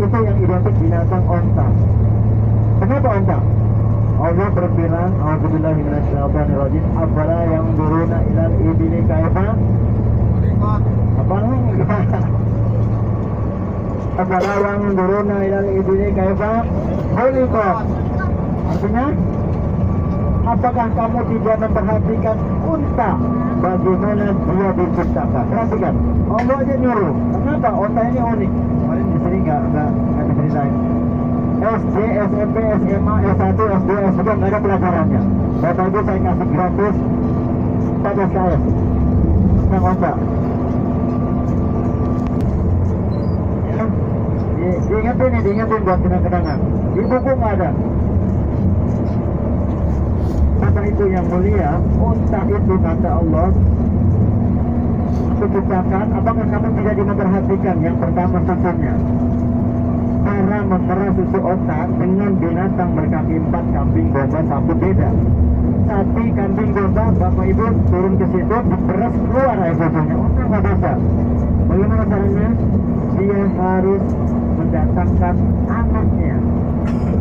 itu yang identik binatang onta. Kenapa onta? Allah berfirman, A'udzubillahi minasyaitonirrajim, afala yanzuruna ilal ibili kaifa? Apa lagi? Afala yanzuruna ilal ibili kaifa? Khuliqat. Artinya, apakah kamu tidak memperhatikan unta bagaimana dia diciptakan? Perhatikan, Allah aja nyuruh. Kenapa? Unta ini unik. Kemarin di sini nggak diceritain. SD, SMP, SMA, S1, S2, S3 nggak ada pelajarannya. Bapak Ibu saya kasih gratis 14 KS tentang onta. Diingetin buat kenang-kenangan. Di buku nggak ada. Bapak Ibu yang mulia, unta itu kata Allah diciptakan. Apakah kamu tidak memperhatikan yang pertama susunya? Cara memerah susu onta dengan binatang berkaki 4, kambing, domba, sapi beda. Sapi, kambing, domba, Bapak Ibu turun ke situ, diperas keluar air susunya. Onta nggak bisa. Bagaimana caranya? Dia harus mendatangkan anaknya.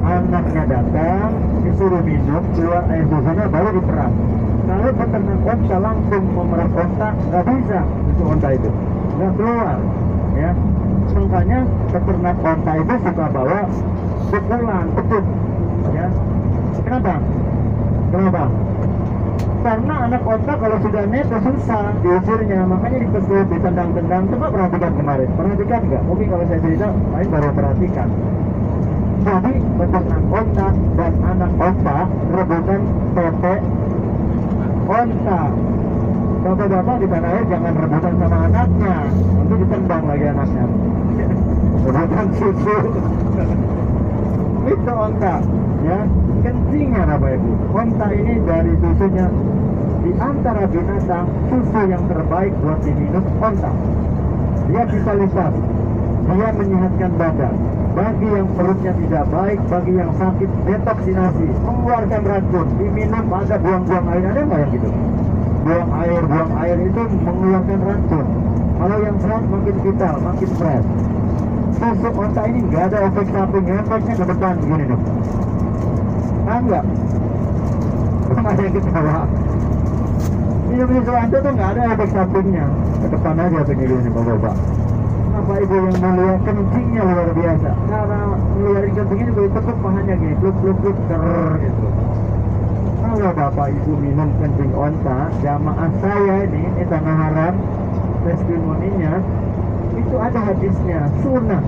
Anaknya datang, disuruh minum, keluar air susunya, baru diperas. Kalau peternak onta langsung memeras onta, nggak bisa susu onta itu, nggak keluar, ya. Makanya peternak onta itu suka bawa pukulan, pecuk, ya. Kenapa? Karena anak onta kalau sudah netes susah diusirnya, makanya dipecuk, ditendang-tendang. Coba perhatikan kemarin, perhatikan nggak? Mungkin kalau saya cerita, lain baru perhatikan. Jadi peternak onta dan anak onta rebutan tete onta. Bapak-bapak di tanah air jangan rebutan sama anaknya, nanti ditendang lagi anaknya. Rebutan susu. Itu onta, ya. Kencingnya Bapak Ibu. Onta ini dari susunya, di antara binatang susu yang terbaik buat diminum onta. Dia vitalitas, dia menyehatkan badan. Bagi yang perutnya tidak baik, bagi yang sakit, detoksinasi, mengeluarkan racun, diminum ada buang-buang air, ada nggak yang gitu? Buang air itu mengeluarkan racun. Kalau yang sehat makin vital, makin fresh. Susu onta ini nggak ada efek samping, efeknya ke depan begini dong. Enggak, belum ada yang ketawa. Minum susu onta tuh nggak ada efek sampingnya, ke depan aja begini bapak-bapak. Bapak Ibu yang mulia, kencingnya luar biasa. Cara ngeluarin kencingnya juga tekuk pahanya gini, pluk gitu. Kalau Bapak Ibu minum kencing onta, jamaah saya ini Tanah Haram, testimoninya itu ada hadisnya, sunnah.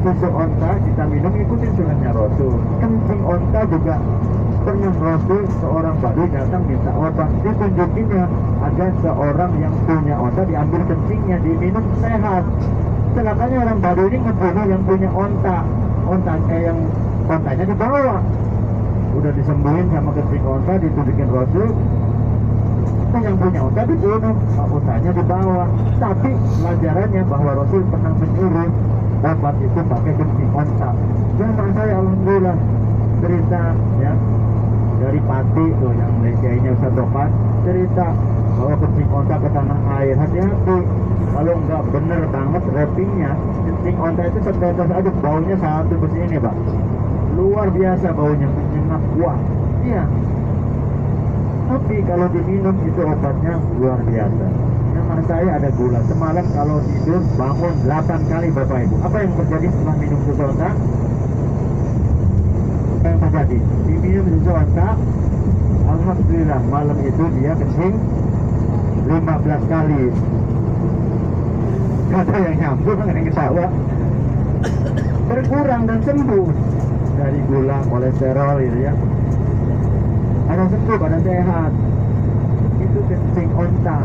Susu onta kita minum ikutin sunnahnya Rasul. Kencing onta juga pernah Rasul seorang badui datang minta obat, ditunjukinnya ada seorang yang punya onta, diambil kencingnya, diminum sehat. Celakanya orang badui ini ngebunuh yang punya onta, yang ontanya dibawa, udah disembuhin sama kencing onta, ditunjukin Rasul. Yang punya onta dibunuh, ontanya dibawa. Tapi pelajarannya bahwa Rasul pernah menyuruh obat itu pakai kencing onta. Jamaah saya alhamdulillah cerita, ya, dari Pati tuh yang Malaysia Ustaz Topan cerita bahwa kencing onta ke tanah air, hati-hati kalau nggak bener banget wrappingnya. Kencing onta itu setetes aja baunya satu besi ini Pak, luar biasa baunya, menyengat, wah iya. Tapi kalau diminum itu obatnya luar biasa. Nama saya ada gula, semalam kalau tidur bangun 8 kali Bapak Ibu. Apa yang terjadi setelah minum susu onta? Yang terjadi diminum susu onta, alhamdulillah malam itu dia kencing 15 kali. Kata yang nyambung, ada yang ketawa. Berkurang dan sembuh dari gula, kolesterol gitu ya. Ada sembuh, ada sehat. Itu kencing onta.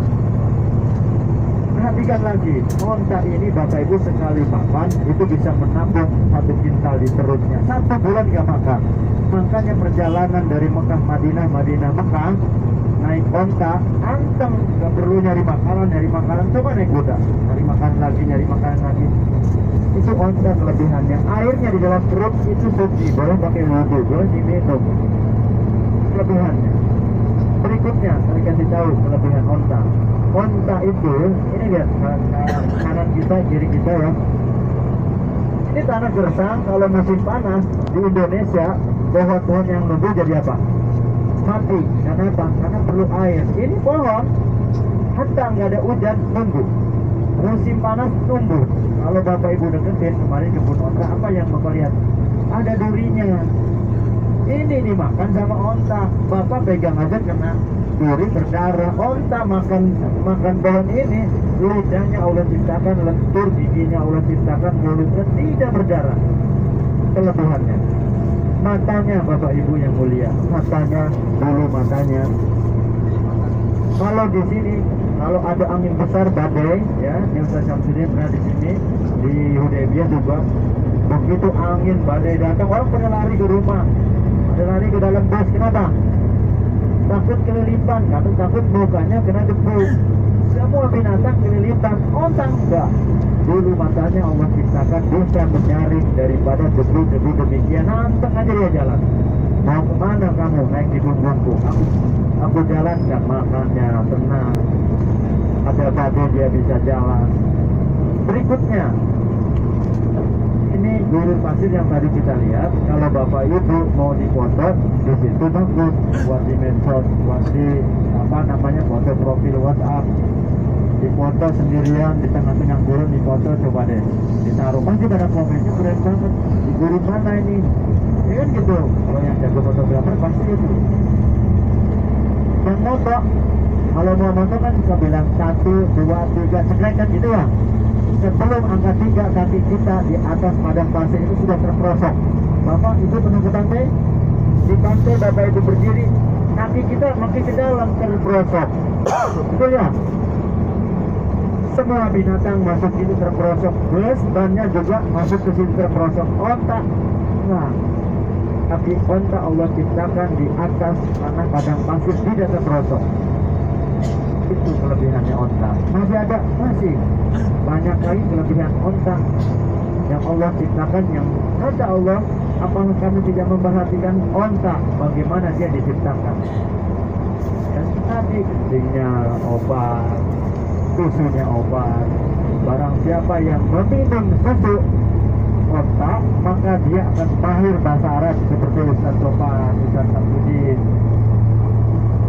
Perhatikan lagi, onta ini Bapak Ibu sekali makan itu bisa menampung 1 kintal di perutnya. 1 bulan nggak makan. Makanya perjalanan dari Mekah Madinah, Madinah Mekah, naik onta, anteng, nggak perlu nyari makanan. Coba naik kuda, nyari makanan lagi. Itu onta kelebihannya. Airnya di dalam perut itu suci, boleh pakai wudhu, boleh diminum. Kelebihannya. Berikutnya saya kasih tahu kelebihan onta. Onta itu, ini lihat kanan kita, kiri kita ya. Ini tanah gersang, kalau musim panas di Indonesia, pohon-pohon yang numbuh jadi apa? Mati. Karena apa? Karena perlu air. Ini pohon, hatta nggak ada hujan, nunggu. Musim panas tumbuh. Kalau Bapak Ibu deketin kemarin kebun onta, apa yang Bapak lihat? Ada durinya. Ini dimakan sama onta. Bapak pegang aja kena duri berdarah. Onta makan pohon ini, lidahnya Allah ciptakan lentur, giginya Allah ciptakan mulutnya tidak berdarah. Kelebihannya. Matanya Bapak Ibu yang mulia, matanya bulu matanya. Kalau di sini, kalau ada angin besar badai, ya, yang Ustaz Syamsuddin pernah di sini di Hudaybiyah juga. Begitu angin badai datang, orang pada lari ke rumah, pada lari ke dalam bus. Kenapa? Takut kelilipan, takut mukanya kena debu. Semua binatang kelilipan, onta enggak. Bulu matanya Allah ciptakan bisa menyaring daripada debu-debu demikian. Nanteng aja dia jalan. Mau kemana kamu? Naik di punggungku. Aku jalan nggak, makannya tenang. Ada badai dia bisa jalan. Berikutnya, ini gurun pasir yang tadi kita lihat. Kalau Bapak Ibu mau dipoto di situ bagus, buat di medsos, buat di foto profil WhatsApp. Dipoto sendirian di tengah-tengah gurun, dipoto coba deh ditaruh, pasti pada komennya keren banget. Di gurun mana ini? Ya kan gitu. Kalau yang jago fotografer pasti itu. Yang foto, kalau mau foto kan bisa bilang 1, 2, 3 cekrek kan gitu ya. Sebelum angka 3 kaki kita di atas padang pasir itu sudah terperosok. Bapak Ibu penunggu pantai, di pantai Bapak Ibu berdiri, kaki kita makin ke dalam terperosok. Betul ya? Semua binatang masuk itu terperosok, plus bannya juga masuk ke situ terperosok. Onta, nah, tapi onta Allah ciptakan di atas tanah padang pasir tidak terperosok. Itu kelebihannya onta. Masih ada, masih banyak kali kelebihan onta yang Allah ciptakan, yang kata Allah, apakah kami tidak memperhatikan onta bagaimana dia diciptakan? Dan tadi kencingnya obat, susunya obat. Barang siapa yang meminum susu onta, maka dia akan mahir bahasa Arab seperti Ustaz Topan, Ustaz Syamsuddin.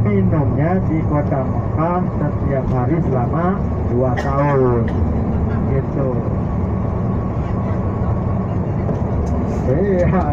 Minumnya di kota Mekah setiap hari selama 2 tahun gitu. Iya.